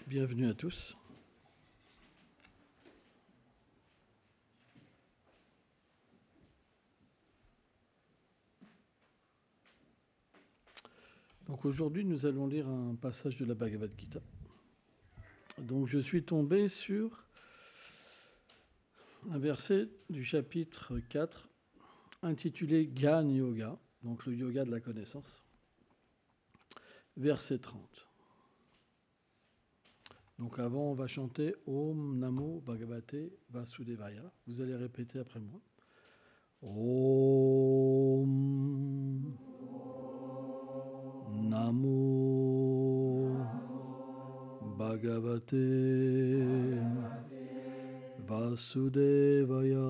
Bienvenue à tous. Donc aujourd'hui, nous allons lire un passage de la Bhagavad Gita. Donc je suis tombé sur un verset du chapitre 4 intitulé Gyan Yoga, donc le yoga de la connaissance, verset 30. Donc avant, on va chanter Om Namo Bhagavate Vasudevaya. Vous allez répéter après moi. Om Namo Bhagavate Vasudevaya.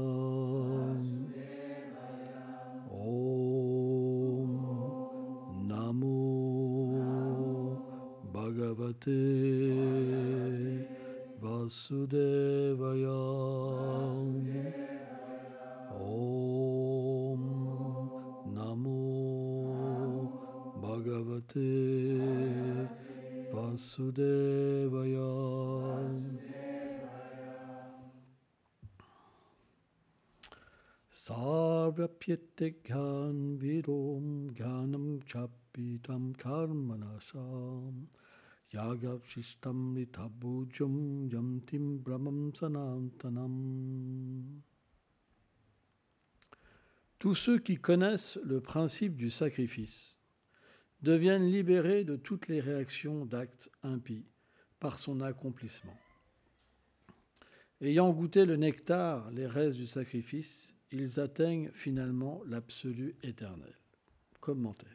Om Namo Bhagavate Vasudevaya. Om Namo Bhagavate Vasudevaya. Sarvapyate Gyan Vidom Gyanam Chapitam Karmanasam Yagav Shistam Ritabhujam Yamtim Brahmam Sanantanam. Tous ceux qui connaissent le principe du sacrifice deviennent libérés de toutes les réactions d'actes impies par son accomplissement. Ayant goûté le nectar, les restes du sacrifice, ils atteignent finalement l'absolu éternel. Commentaire.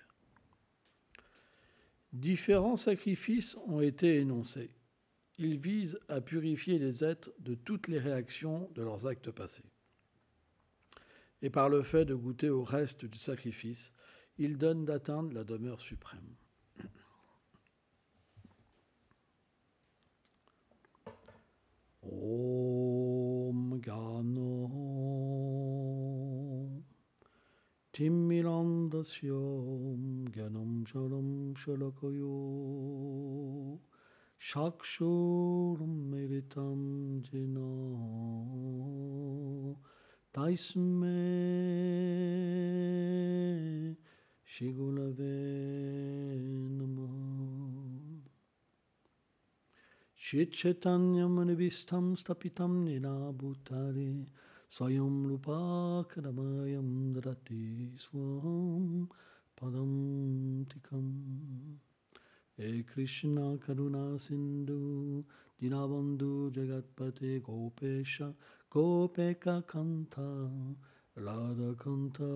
Différents sacrifices ont été énoncés. Ils visent à purifier les êtres de toutes les réactions de leurs actes passés. Et par le fait de goûter au reste du sacrifice, ils donnent d'atteindre la demeure suprême. Om Gano Timmirandasyam Gyanam Sharam Shalakayo Shakshuram Meritam Jena Taisme Shigulave Namah. Shit Chaitanyam Anivistam Stapitam Nina Bhutare Swayam Rupa Kadamayam Dadati Swam Padam Tikam. E Krishna Karuna Sindhu Dinabandhu Jagatpate Gopesha Gopeka Kanta Radha Kanta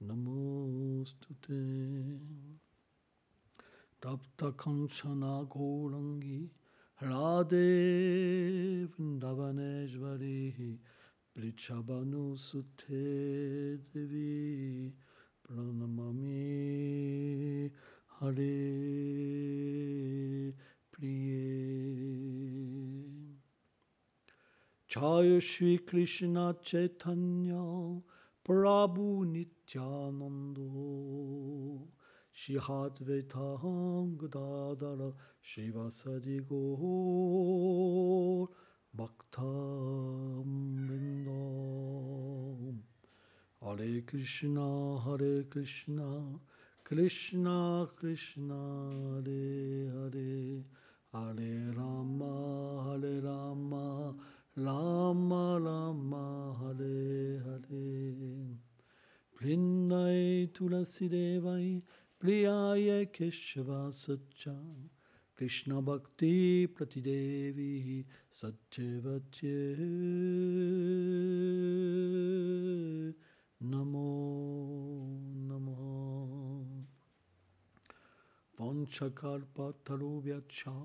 Namostute. Tapta Kanchana Gourangi Radhe Vrindavaneshvari Plichabhanu Sute Devi Pranamami Hare Priye. Jaya Shri Krishna Chaitanya Prabhu Nityanando Shri Advaita Gadadara Shivasadi Gaur Bhaktamrinda. Hare Krishna, Krishna Krishna, Hare Hare, Hare Rama, Rama Rama, Hare Hare. Vrindai Tulasi Devai, Priyaya Keshava Satcha, Krishna Bhakti Pratidevi Satyavatye. Namo Namo Vanchakarpatarubhyacha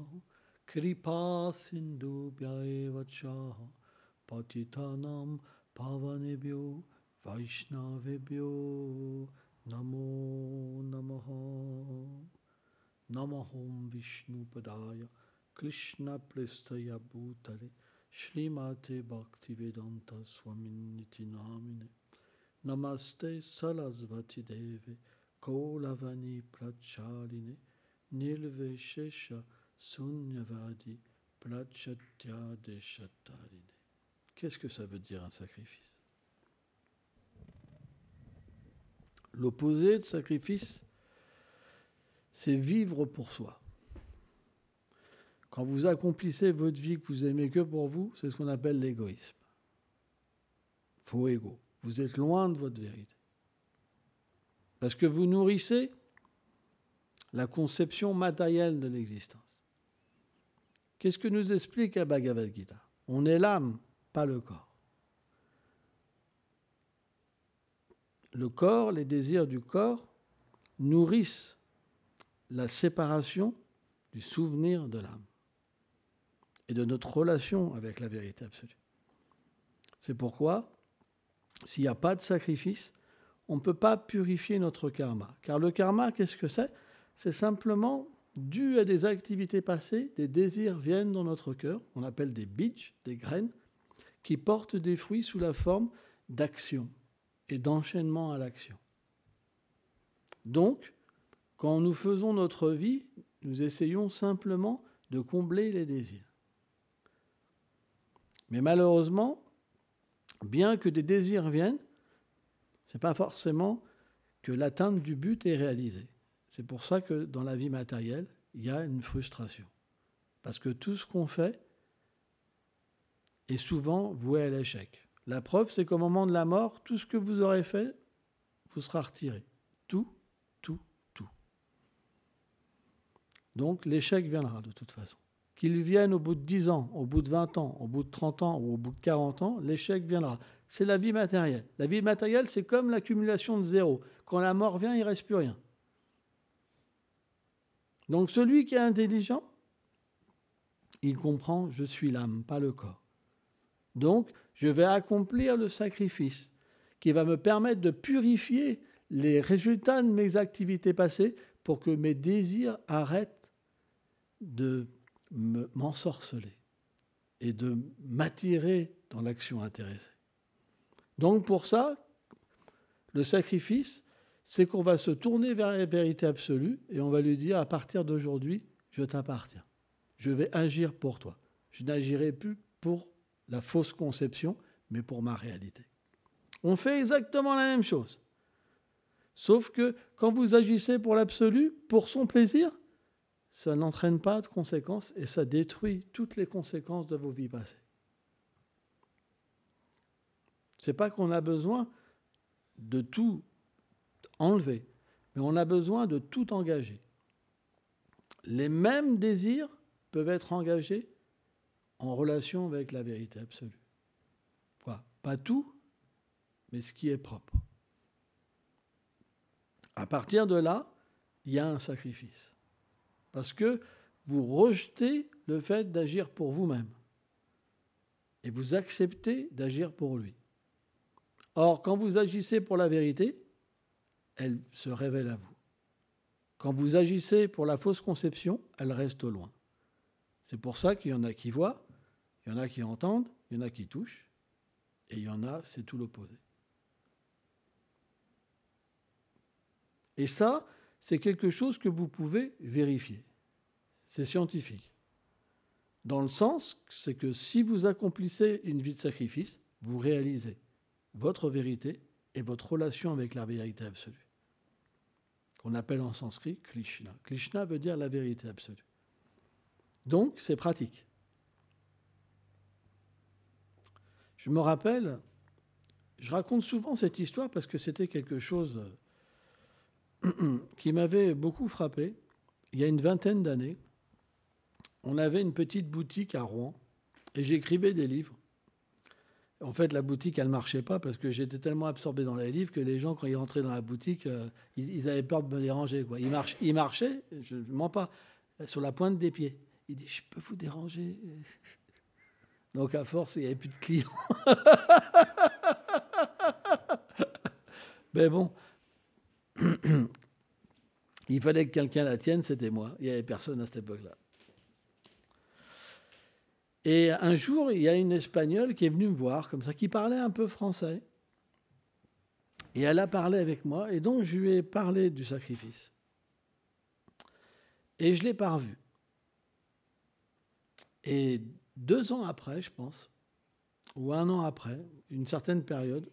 Kripa Sindhubhyaevacha Patitanam Pavanebhyo Vaishnavebhyo Namo Namaha. Namahom Vishnu Padaya Krishna Prestaya Bhutale Srimate Bhaktivedanta Swaminiti Namine. Namaste Sarasvati Deve Kaulavani Prachaline Nirveshesha Sunyavadi Prachatya Deshatarine. Qu'est-ce que ça veut dire un sacrifice? L'opposé de sacrifice, c'est vivre pour soi. Quand vous accomplissez votre vie que vous aimez que pour vous, c'est ce qu'on appelle l'égoïsme. Faux égo. Vous êtes loin de votre vérité. Parce que vous nourrissez la conception matérielle de l'existence. Qu'est-ce que nous explique la Bhagavad Gita? On est l'âme, pas le corps. Le corps, les désirs du corps nourrissent la séparation du souvenir de l'âme et de notre relation avec la vérité absolue. C'est pourquoi, s'il n'y a pas de sacrifice, on ne peut pas purifier notre karma. Car le karma, qu'est-ce que c'est? C'est simplement dû à des activités passées, des désirs viennent dans notre cœur, on appelle des bij, des graines, qui portent des fruits sous la forme d'action et d'enchaînement à l'action. Donc, quand nous faisons notre vie, nous essayons simplement de combler les désirs. Mais malheureusement, bien que des désirs viennent, ce n'est pas forcément que l'atteinte du but est réalisée. C'est pour ça que dans la vie matérielle, il y a une frustration. Parce que tout ce qu'on fait est souvent voué à l'échec. La preuve, c'est qu'au moment de la mort, tout ce que vous aurez fait vous sera retiré. Tout. Donc l'échec viendra de toute façon. Qu'il vienne au bout de 10 ans, au bout de 20 ans, au bout de 30 ans ou au bout de 40 ans, l'échec viendra. C'est la vie matérielle. La vie matérielle, c'est comme l'accumulation de zéro. Quand la mort vient, il ne reste plus rien. Donc celui qui est intelligent, il comprend, je suis l'âme, pas le corps. Donc, je vais accomplir le sacrifice qui va me permettre de purifier les résultats de mes activités passées pour que mes désirs arrêtent de m'ensorceler et de m'attirer dans l'action intéressée. Donc pour ça, le sacrifice, c'est qu'on va se tourner vers la vérité absolue et on va lui dire, à partir d'aujourd'hui, je t'appartiens. Je vais agir pour toi. Je n'agirai plus pour la fausse conception, mais pour ma réalité. On fait exactement la même chose. Sauf que quand vous agissez pour l'absolu, pour son plaisir, ça n'entraîne pas de conséquences et ça détruit toutes les conséquences de vos vies passées. Ce n'est pas qu'on a besoin de tout enlever, mais on a besoin de tout engager. Les mêmes désirs peuvent être engagés en relation avec la vérité absolue. Quoi? Pas tout, mais ce qui est propre. À partir de là, il y a un sacrifice. Parce que vous rejetez le fait d'agir pour vous-même. Et vous acceptez d'agir pour lui. Or, quand vous agissez pour la vérité, elle se révèle à vous. Quand vous agissez pour la fausse conception, elle reste au loin. C'est pour ça qu'il y en a qui voient, il y en a qui entendent, il y en a qui touchent, et il y en a, c'est tout l'opposé. Et ça, c'est quelque chose que vous pouvez vérifier. C'est scientifique. Dans le sens, c'est que si vous accomplissez une vie de sacrifice, vous réalisez votre vérité et votre relation avec la vérité absolue, qu'on appelle en sanskrit Krishna. Krishna veut dire la vérité absolue. Donc, c'est pratique. Je me rappelle, je raconte souvent cette histoire parce que c'était quelque chose qui m'avait beaucoup frappé. Il y a une vingtaine d'années, on avait une petite boutique à Rouen et j'écrivais des livres. En fait, la boutique, elle ne marchait pas parce que j'étais tellement absorbé dans les livres que les gens, quand ils rentraient dans la boutique, ils avaient peur de me déranger, quoi. Ils marchaient, je ne mens pas, sur la pointe des pieds. Ils disent, je peux vous déranger? Donc, à force, il n'y avait plus de clients. Mais bon, il fallait que quelqu'un la tienne, c'était moi. Il n'y avait personne à cette époque-là. Et un jour, il y a une Espagnole qui est venue me voir, comme ça, qui parlait un peu français. Et elle a parlé avec moi, et donc je lui ai parlé du sacrifice. Et je ne l'ai pas revue. Et 2 ans après, je pense, ou 1 an après, une certaine période,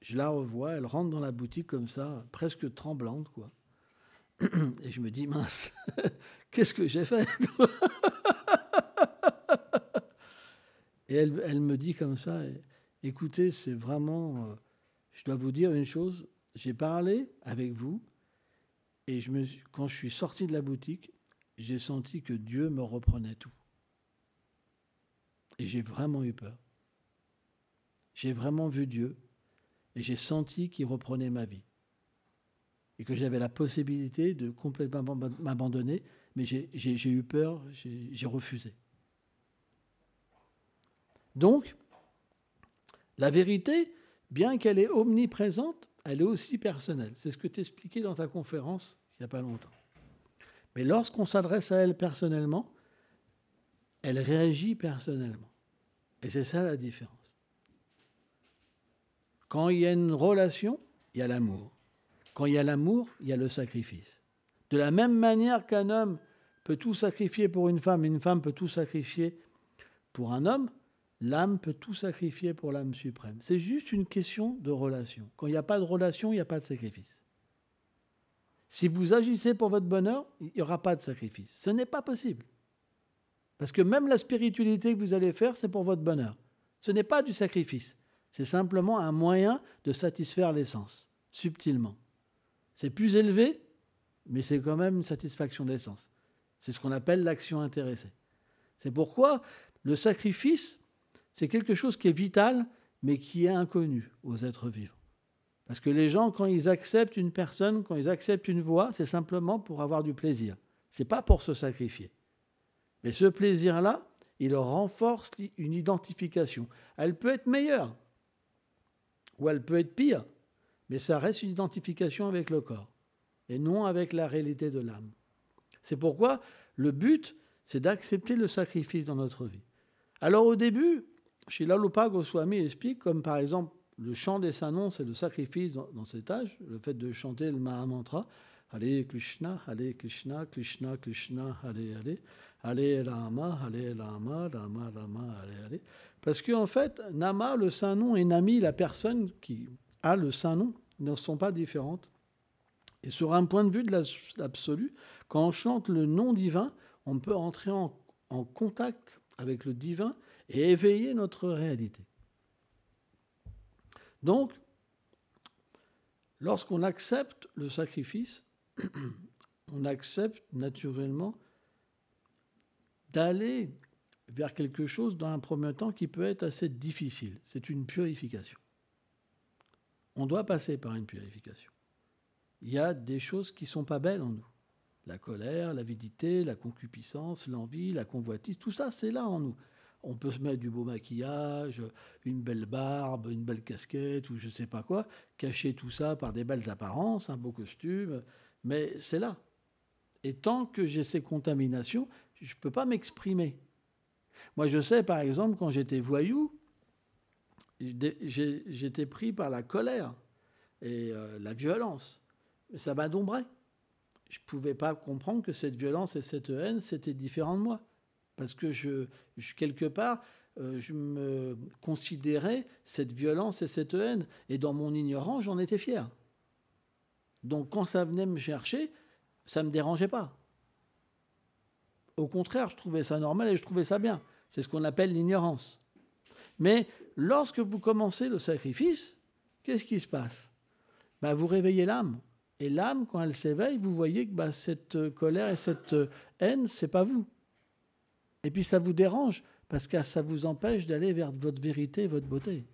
je la revois, elle rentre dans la boutique comme ça, presque tremblante, quoi. Et je me dis, mince, qu'est-ce que j'ai fait? Et elle me dit comme ça, écoutez, c'est vraiment, je dois vous dire une chose, j'ai parlé avec vous, et quand je suis sorti de la boutique, j'ai senti que Dieu me reprenait tout. Et j'ai vraiment eu peur. J'ai vraiment vu Dieu, et j'ai senti qu'il reprenait ma vie. Et que j'avais la possibilité de complètement m'abandonner, mais j'ai eu peur, j'ai refusé. Donc, la vérité, bien qu'elle est omniprésente, elle est aussi personnelle. C'est ce que tu expliquais dans ta conférence il n'y a pas longtemps. Mais lorsqu'on s'adresse à elle personnellement, elle réagit personnellement. Et c'est ça la différence. Quand il y a une relation, il y a l'amour. Quand il y a l'amour, il y a le sacrifice. De la même manière qu'un homme peut tout sacrifier pour une femme peut tout sacrifier pour un homme, l'âme peut tout sacrifier pour l'âme suprême. C'est juste une question de relation. Quand il n'y a pas de relation, il n'y a pas de sacrifice. Si vous agissez pour votre bonheur, il n'y aura pas de sacrifice. Ce n'est pas possible. Parce que même la spiritualité que vous allez faire, c'est pour votre bonheur. Ce n'est pas du sacrifice. C'est simplement un moyen de satisfaire l'essence, subtilement. C'est plus élevé, mais c'est quand même une satisfaction d'essence. C'est ce qu'on appelle l'action intéressée. C'est pourquoi le sacrifice, c'est quelque chose qui est vital, mais qui est inconnu aux êtres vivants. Parce que les gens, quand ils acceptent une personne, quand ils acceptent une voie, c'est simplement pour avoir du plaisir. Ce n'est pas pour se sacrifier. Mais ce plaisir-là, il renforce une identification. Elle peut être meilleure, ou elle peut être pire, mais ça reste une identification avec le corps, et non avec la réalité de l'âme. C'est pourquoi le but, c'est d'accepter le sacrifice dans notre vie. Alors au début, Srila Rupa Goswami explique, comme par exemple le chant des saints noms, c'est le sacrifice dans cet âge, le fait de chanter le Mahamantra, Hare Krishna, Krishna Krishna, Hare Rama, Rama Rama, Hare. Parce qu'en fait, Nama, le saint nom, et Nami, la personne qui a le saint nom, ne sont pas différentes. Et sur un point de vue de l'absolu, quand on chante le nom divin, on peut entrer en contact avec le divin et éveiller notre réalité. Donc, lorsqu'on accepte le sacrifice, on accepte naturellement d'aller vers quelque chose dans un premier temps qui peut être assez difficile. C'est une purification. On doit passer par une purification. Il y a des choses qui ne sont pas belles en nous. La colère, l'avidité, la concupiscence, l'envie, la convoitise, tout ça, c'est là en nous. On peut se mettre du beau maquillage, une belle barbe, une belle casquette ou je ne sais pas quoi, cacher tout ça par des belles apparences, un beau costume, mais c'est là. Et tant que j'ai ces contaminations, je ne peux pas m'exprimer. Moi, je sais, par exemple, quand j'étais voyou, j'étais pris par la colère et la violence. Mais ça m'adombrait. Je ne pouvais pas comprendre que cette violence et cette haine, c'était différent de moi. Parce que quelque part, je me considérais cette violence et cette haine. Et dans mon ignorance, j'en étais fier. Donc quand ça venait me chercher, ça ne me dérangeait pas. Au contraire, je trouvais ça normal et je trouvais ça bien. C'est ce qu'on appelle l'ignorance. Mais lorsque vous commencez le sacrifice, qu'est-ce qui se passe? Vous réveillez l'âme. Et l'âme, quand elle s'éveille, vous voyez que cette colère et cette haine, ce n'est pas vous. Et puis ça vous dérange, parce que ça vous empêche d'aller vers votre vérité, votre beauté.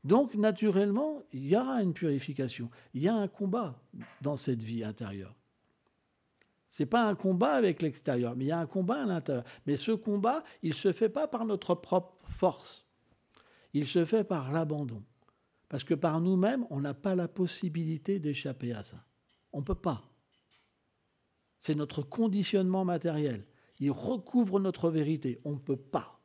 Donc, naturellement, il y a une purification. Il y a un combat dans cette vie intérieure. Ce n'est pas un combat avec l'extérieur, mais il y a un combat à l'intérieur. Mais ce combat, il ne se fait pas par notre propre force. Il se fait par l'abandon. Parce que par nous-mêmes, on n'a pas la possibilité d'échapper à ça. On ne peut pas. C'est notre conditionnement matériel. Il recouvre notre vérité. On ne peut pas.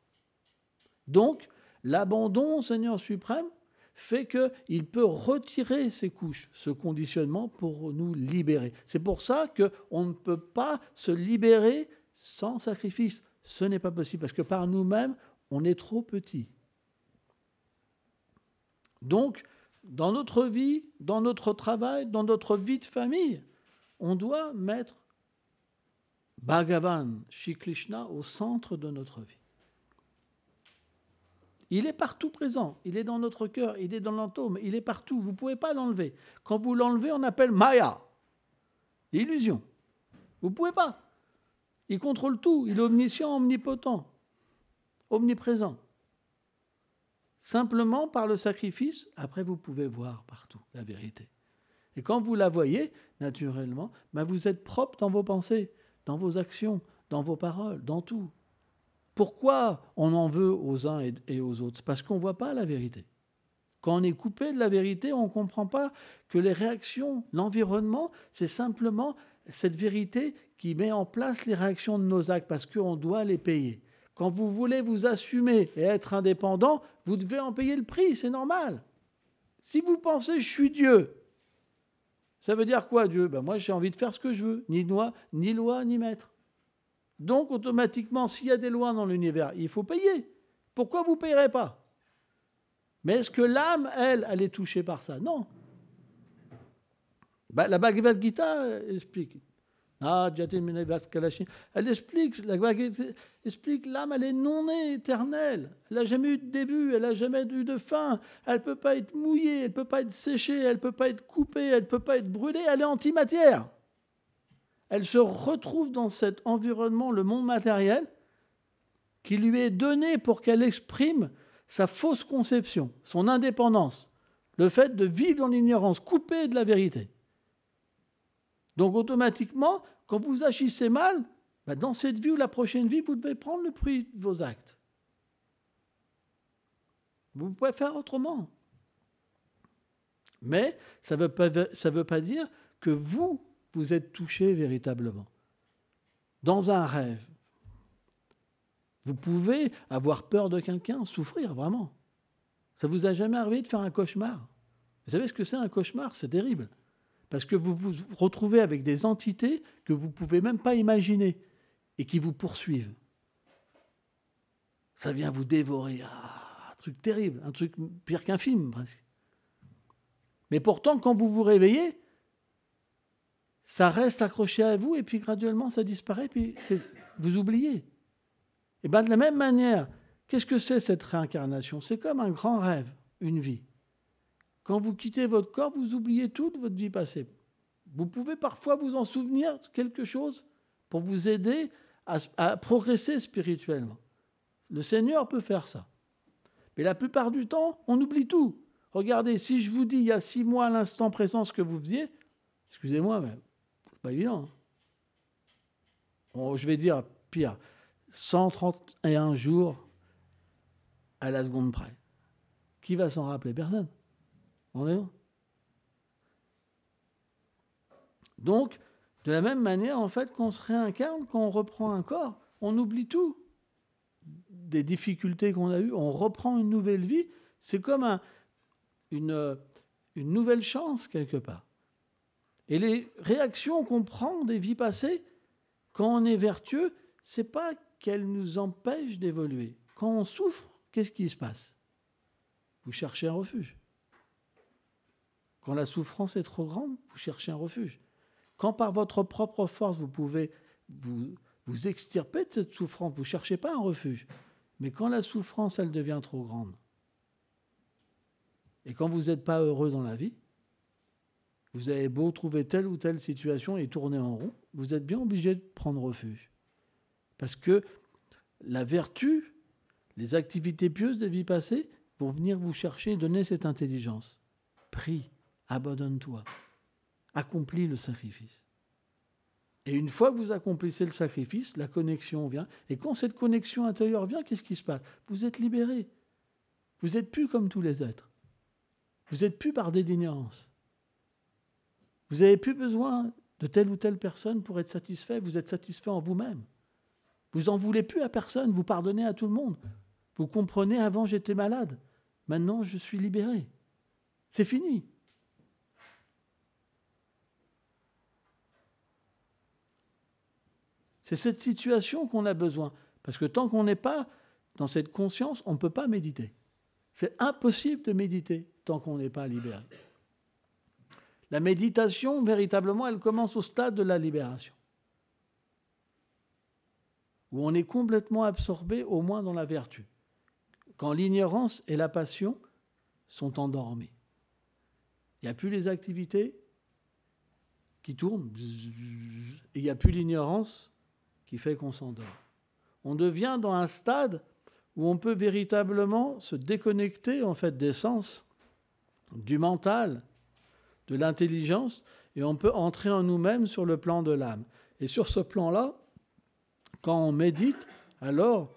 Donc, l'abandon au Seigneur suprême fait qu'il peut retirer ces couches, ce conditionnement pour nous libérer. C'est pour ça qu'on ne peut pas se libérer sans sacrifice, Ce n'est pas possible parce que par nous-mêmes, on est trop petit. Donc, dans notre vie, dans notre travail, dans notre vie de famille, on doit mettre Bhagavan, Shri Krishna, au centre de notre vie. Il est partout présent, il est dans notre cœur, il est dans l'atome, il est partout, vous ne pouvez pas l'enlever. Quand vous l'enlevez, on appelle Maya, l'illusion. Vous ne pouvez pas. Il contrôle tout, il est omniscient, omnipotent, omniprésent. Simplement par le sacrifice, après vous pouvez voir partout la vérité. Et quand vous la voyez, naturellement, vous êtes propre dans vos pensées, dans vos actions, dans vos paroles, dans tout. Pourquoi on en veut aux uns et aux autres? Parce qu'on ne voit pas la vérité. Quand on est coupé de la vérité, on ne comprend pas que les réactions, l'environnement, c'est simplement cette vérité qui met en place les réactions de nos actes, parce qu'on doit les payer. Quand vous voulez vous assumer et être indépendant, vous devez en payer le prix, c'est normal. Si vous pensez « je suis Dieu », ça veut dire quoi Dieu? Moi j'ai envie de faire ce que je veux, ni loi, ni maître. Donc automatiquement, s'il y a des lois dans l'univers, il faut payer. Pourquoi vous ne payerez pas? Mais est-ce que l'âme, elle est touchée par ça? Non. La Bhagavad Gita explique. Elle explique l'âme, elle est non éternelle. Elle n'a jamais eu de début, elle n'a jamais eu de fin. Elle ne peut pas être mouillée, elle ne peut pas être séchée, elle ne peut pas être coupée, elle ne peut pas être brûlée, elle est antimatière. Elle se retrouve dans cet environnement, le monde matériel, qui lui est donné pour qu'elle exprime sa fausse conception, son indépendance, le fait de vivre dans l'ignorance, coupée de la vérité. Donc automatiquement, quand vous agissez mal, dans cette vie ou la prochaine vie, vous devez prendre le prix de vos actes. Vous pouvez faire autrement. Mais ça ne veut pas dire que vous êtes touché véritablement. Dans un rêve, vous pouvez avoir peur de quelqu'un, souffrir vraiment. Ça ne vous a jamais arrivé de faire un cauchemar? Vous savez ce que c'est un cauchemar? C'est terrible. Parce que vous vous retrouvez avec des entités que vous ne pouvez même pas imaginer et qui vous poursuivent. Ça vient vous dévorer. Un truc terrible, un truc pire qu'un film presque. Mais pourtant, quand vous vous réveillez, ça reste accroché à vous et puis graduellement ça disparaît, puis vous oubliez. Et de la même manière, qu'est-ce que c'est cette réincarnation? C'est comme un grand rêve, une vie. Quand vous quittez votre corps, vous oubliez toute votre vie passée. Vous pouvez parfois vous en souvenir quelque chose pour vous aider à progresser spirituellement. Le Seigneur peut faire ça. Mais la plupart du temps, on oublie tout. Regardez, si je vous dis il y a 6 mois à l'instant présent ce que vous faisiez, excusez-moi, mais c'est pas évident. Je vais dire pire, 131 jours à la seconde près. Qui va s'en rappeler? Personne. On est où? Donc, de la même manière, en fait, qu'on se réincarne, quand on reprend un corps, on oublie tout. Des difficultés qu'on a eues, on reprend une nouvelle vie. C'est comme une nouvelle chance, quelque part. Et les réactions qu'on prend des vies passées, quand on est vertueux, ce n'est pas qu'elles nous empêchent d'évoluer. Quand on souffre, qu'est-ce qui se passe? Vous cherchez un refuge. Quand la souffrance est trop grande, vous cherchez un refuge. Quand par votre propre force, vous pouvez vous extirper de cette souffrance, vous ne cherchez pas un refuge. Mais quand la souffrance, elle devient trop grande, et quand vous n'êtes pas heureux dans la vie, vous avez beau trouver telle ou telle situation et tourner en rond, vous êtes bien obligé de prendre refuge. Parce que la vertu, les activités pieuses des vies passées vont venir vous chercher et donner cette intelligence. Prie, abandonne-toi, accomplis le sacrifice. Et une fois que vous accomplissez le sacrifice, la connexion vient. Et quand cette connexion intérieure vient, qu'est-ce qui se passe? Vous êtes libéré. Vous n'êtes plus comme tous les êtres. Vous n'êtes plus bardé d'ignorance. Vous n'avez plus besoin de telle ou telle personne pour être satisfait. Vous êtes satisfait en vous-même. Vous n'en voulez plus à personne. Vous pardonnez à tout le monde. Vous comprenez, avant j'étais malade. Maintenant, je suis libéré. C'est fini. C'est cette situation qu'on a besoin. Parce que tant qu'on n'est pas dans cette conscience, on ne peut pas méditer. C'est impossible de méditer tant qu'on n'est pas libéré. La méditation, véritablement, elle commence au stade de la libération, où on est complètement absorbé, au moins dans la vertu, quand l'ignorance et la passion sont endormies. Il n'y a plus les activités qui tournent, et il n'y a plus l'ignorance qui fait qu'on s'endort. On devient dans un stade où on peut véritablement se déconnecter en fait des sens, du mental, de l'intelligence, et on peut entrer en nous-mêmes sur le plan de l'âme. Et sur ce plan-là, quand on médite, alors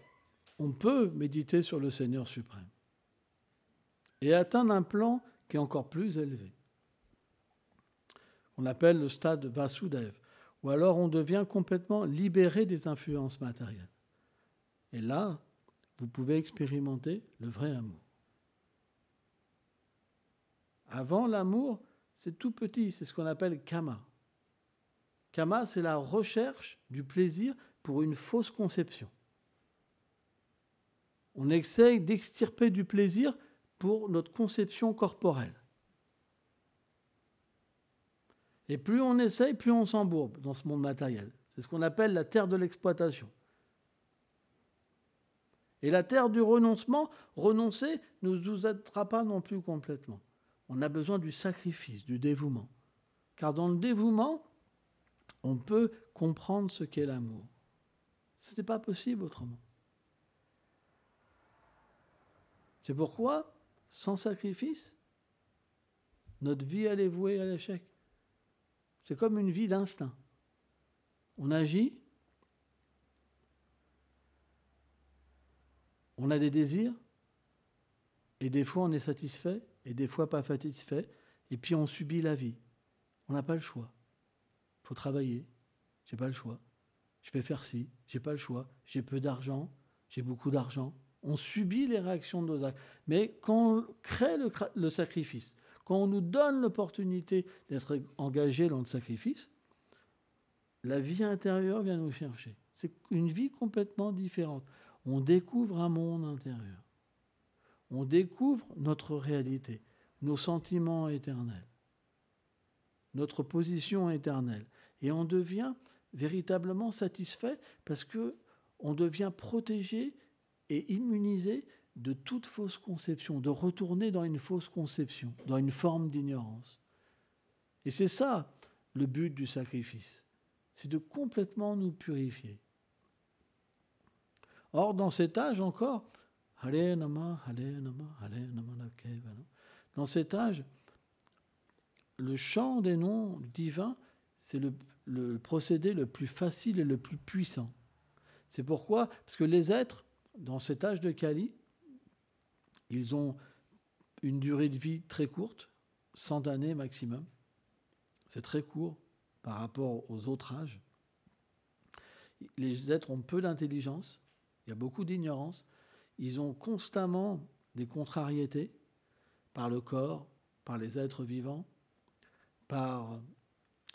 on peut méditer sur le Seigneur suprême et atteindre un plan qui est encore plus élevé. On appelle le stade Vasudeva, ou alors on devient complètement libéré des influences matérielles. Et là, vous pouvez expérimenter le vrai amour. Avant l'amour, c'est tout petit, c'est ce qu'on appelle kama. Kama, c'est la recherche du plaisir pour une fausse conception. On essaye d'extirper du plaisir pour notre conception corporelle. Et plus on essaye, plus on s'embourbe dans ce monde matériel. C'est ce qu'on appelle la terre de l'exploitation. Et la terre du renoncement, renoncer ne nous aidera pas non plus complètement. On a besoin du sacrifice, du dévouement. Car dans le dévouement, on peut comprendre ce qu'est l'amour. Ce n'est pas possible autrement. C'est pourquoi, sans sacrifice, notre vie, elle est vouée à l'échec. C'est comme une vie d'instinct. On agit, on a des désirs, et des fois on est satisfait, et des fois pas satisfait, et puis on subit la vie. On n'a pas le choix. Il faut travailler, j'ai pas le choix. Je vais faire ci, j'ai pas le choix. J'ai peu d'argent, j'ai beaucoup d'argent. On subit les réactions de nos actes. Mais quand on crée le sacrifice, quand on nous donne l'opportunité d'être engagé dans le sacrifice, la vie intérieure vient nous chercher. C'est une vie complètement différente. On découvre un monde intérieur. On découvre notre réalité, nos sentiments éternels, notre position éternelle. Et on devient véritablement satisfait parce qu'on devient protégé et immunisé de toute fausse conception, de retourner dans une fausse conception, dans une forme d'ignorance. Et c'est ça le but du sacrifice, c'est de complètement nous purifier. Or, dans cet âge encore, dans cet âge, le chant des noms divins, c'est le procédé le plus facile et le plus puissant. C'est pourquoi, parce que les êtres, dans cet âge de Kali, ils ont une durée de vie très courte, 100 années maximum. C'est très court par rapport aux autres âges. Les êtres ont peu d'intelligence, il y a beaucoup d'ignorance. Ils ont constamment des contrariétés par le corps, par les êtres vivants, par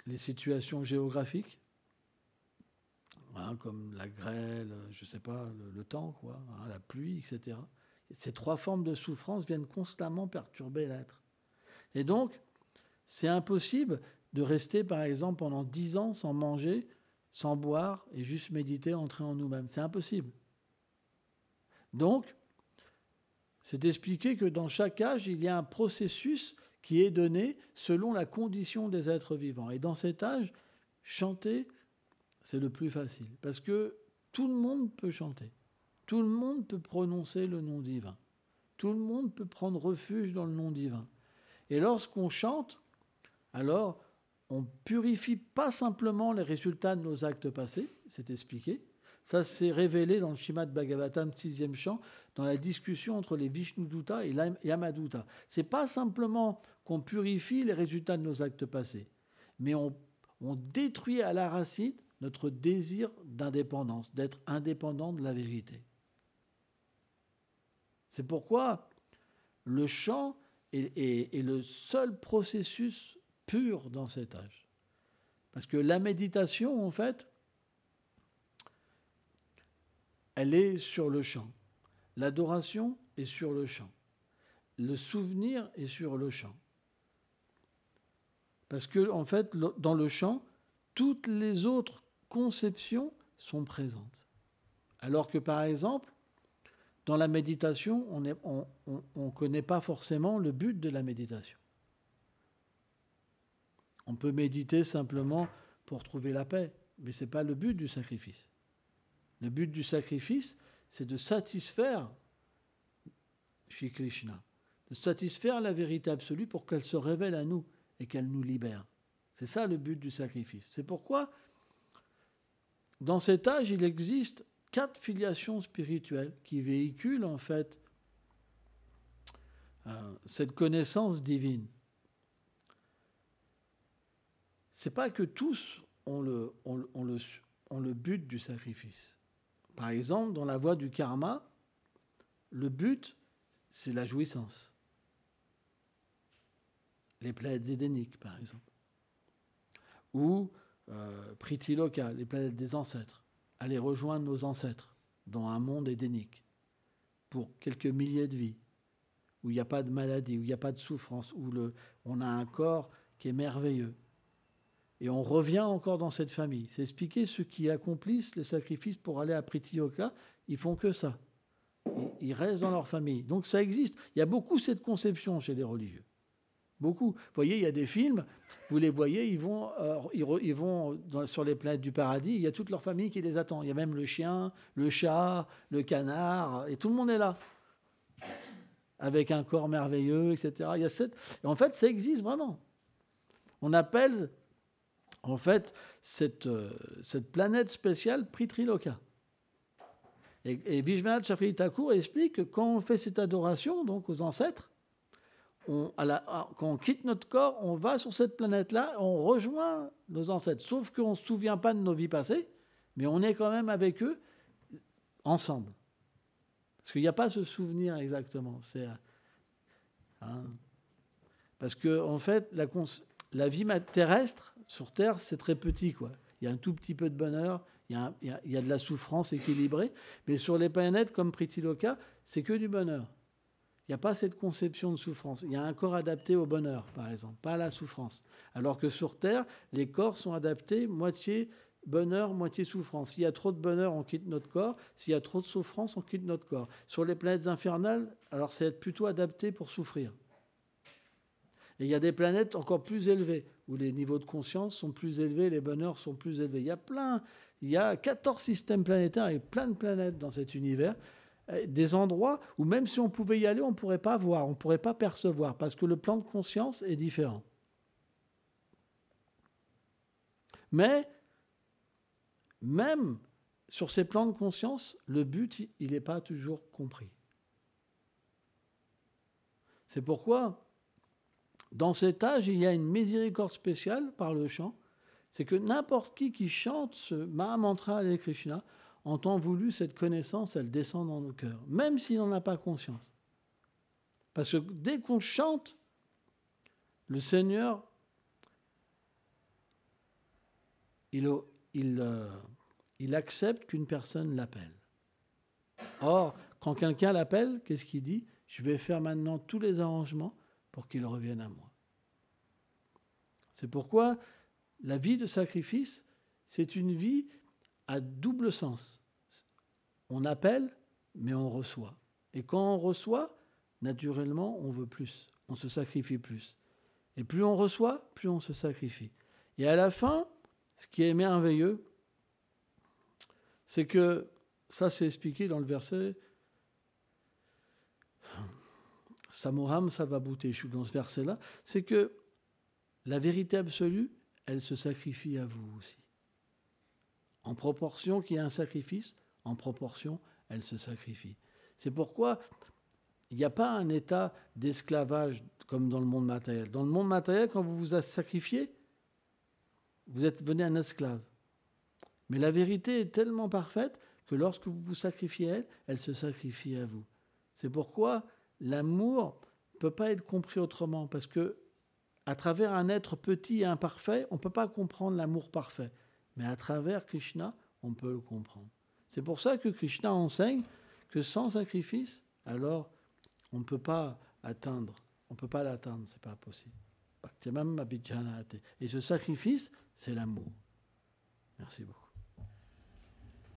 les situations géographiques, comme la grêle, je ne sais pas, le temps, quoi, la pluie, etc. Ces trois formes de souffrance viennent constamment perturber l'être. Et donc, c'est impossible de rester, par exemple, pendant 10 ans sans manger, sans boire, et juste méditer, entrer en nous-mêmes. C'est impossible. Donc, c'est expliqué que dans chaque âge, il y a un processus qui est donné selon la condition des êtres vivants. Et dans cet âge, chanter, c'est le plus facile. Parce que tout le monde peut chanter. Tout le monde peut prononcer le nom divin. Tout le monde peut prendre refuge dans le nom divin. Et lorsqu'on chante, alors on purifie pas simplement les résultats de nos actes passés, c'est expliqué. Ça, c'est révélé dans le Srimad Bhagavatam, 6e chant, dans la discussion entre les Vishnudutta et Yamadutta. Ce n'est pas simplement qu'on purifie les résultats de nos actes passés, mais on détruit à la racine notre désir d'indépendance, d'être indépendant de la vérité. C'est pourquoi le chant est le seul processus pur dans cet âge. Parce que la méditation, en fait, elle est sur le champ. L'adoration est sur le champ. Le souvenir est sur le champ. Parce que, en fait, dans le champ, toutes les autres conceptions sont présentes. Alors que, par exemple, dans la méditation, on ne connaît pas forcément le but de la méditation. On peut méditer simplement pour trouver la paix, mais ce n'est pas le but du sacrifice. Le but du sacrifice, c'est de satisfaire Shri Krishna, de satisfaire la vérité absolue pour qu'elle se révèle à nous et qu'elle nous libère. C'est ça le but du sacrifice. C'est pourquoi, dans cet âge, il existe 4 filiations spirituelles qui véhiculent en fait cette connaissance divine. C'est pas que tous ont le but du sacrifice. Par exemple, dans la voie du karma, le but, c'est la jouissance. Les planètes édéniques, par exemple. Ou Pritiloka, les planètes des ancêtres. Aller rejoindre nos ancêtres dans un monde édénique pour quelques milliers de vies, où il n'y a pas de maladie, où il n'y a pas de souffrance, où on a un corps qui est merveilleux. Et on revient encore dans cette famille. C'est expliqué, ceux qui accomplissent les sacrifices pour aller à Pritiloka, ils font que ça. Ils restent dans leur famille. Donc ça existe. Il y a beaucoup cette conception chez les religieux. Beaucoup. Vous voyez, il y a des films, vous les voyez, ils vont sur les planètes du paradis, il y a toute leur famille qui les attend. Il y a même le chien, le chat, le canard, et tout le monde est là. Avec un corps merveilleux, etc. Et en fait, ça existe vraiment. On appelle en fait cette planète spéciale Pritriloka. Et Vishwanath Chakravarti Thakur explique que quand on fait cette adoration donc aux ancêtres, quand on quitte notre corps, on va sur cette planète-là, on rejoint nos ancêtres. Sauf qu'on ne se souvient pas de nos vies passées, mais on est quand même avec eux ensemble. Parce qu'il n'y a pas ce souvenir exactement. Parce que en fait, la vie terrestre sur Terre, c'est très petit, quoi. Il y a un tout petit peu de bonheur, il y a de la souffrance équilibrée, mais sur les planètes comme Pritiloka, c'est que du bonheur. Il n'y a pas cette conception de souffrance. Il y a un corps adapté au bonheur, par exemple, pas à la souffrance. Alors que sur Terre, les corps sont adaptés moitié bonheur, moitié souffrance. S'il y a trop de bonheur, on quitte notre corps. S'il y a trop de souffrance, on quitte notre corps. Sur les planètes infernales, alors c'est plutôt adapté pour souffrir. Et il y a des planètes encore plus élevées, où les niveaux de conscience sont plus élevés, les bonheurs sont plus élevés. Il y a 14 systèmes planétaires et plein de planètes dans cet univers. Des endroits où même si on pouvait y aller, on ne pourrait pas voir, on ne pourrait pas percevoir, parce que le plan de conscience est différent. Mais, même sur ces plans de conscience, le but, il n'est pas toujours compris. C'est pourquoi, dans cet âge, il y a une miséricorde spéciale par le chant, c'est que n'importe qui chante ce Mahamantra Hare Krishna, en temps voulu, cette connaissance, elle descend dans nos cœurs, même s'il n'en a pas conscience. Parce que dès qu'on chante, le Seigneur, il accepte qu'une personne l'appelle. Or, quand quelqu'un l'appelle, qu'est-ce qu'il dit ? Je vais faire maintenant tous les arrangements pour qu'il revienne à moi. C'est pourquoi la vie de sacrifice, c'est une vie à double sens. On appelle, mais on reçoit. Et quand on reçoit, naturellement, on veut plus. On se sacrifie plus. Et plus on reçoit, plus on se sacrifie. Et à la fin, ce qui est merveilleux, c'est que, ça c'est expliqué dans le verset Samoham Sarvabhuteshu, dans ce verset-là, c'est que la vérité absolue, elle se sacrifie à vous aussi. En proportion qu'il y a un sacrifice, en proportion, elle se sacrifie. C'est pourquoi il n'y a pas un état d'esclavage comme dans le monde matériel. Dans le monde matériel, quand vous vous sacrifiez, vous êtes devenu un esclave. Mais la vérité est tellement parfaite que lorsque vous vous sacrifiez à elle, elle se sacrifie à vous. C'est pourquoi l'amour ne peut pas être compris autrement, parce que à travers un être petit et imparfait, on ne peut pas comprendre l'amour parfait. Mais à travers Krishna, on peut le comprendre. C'est pour ça que Krishna enseigne que sans sacrifice, alors on ne peut pas atteindre, on ne peut pas l'atteindre, c'est pas possible. Et ce sacrifice, c'est l'amour. Merci beaucoup.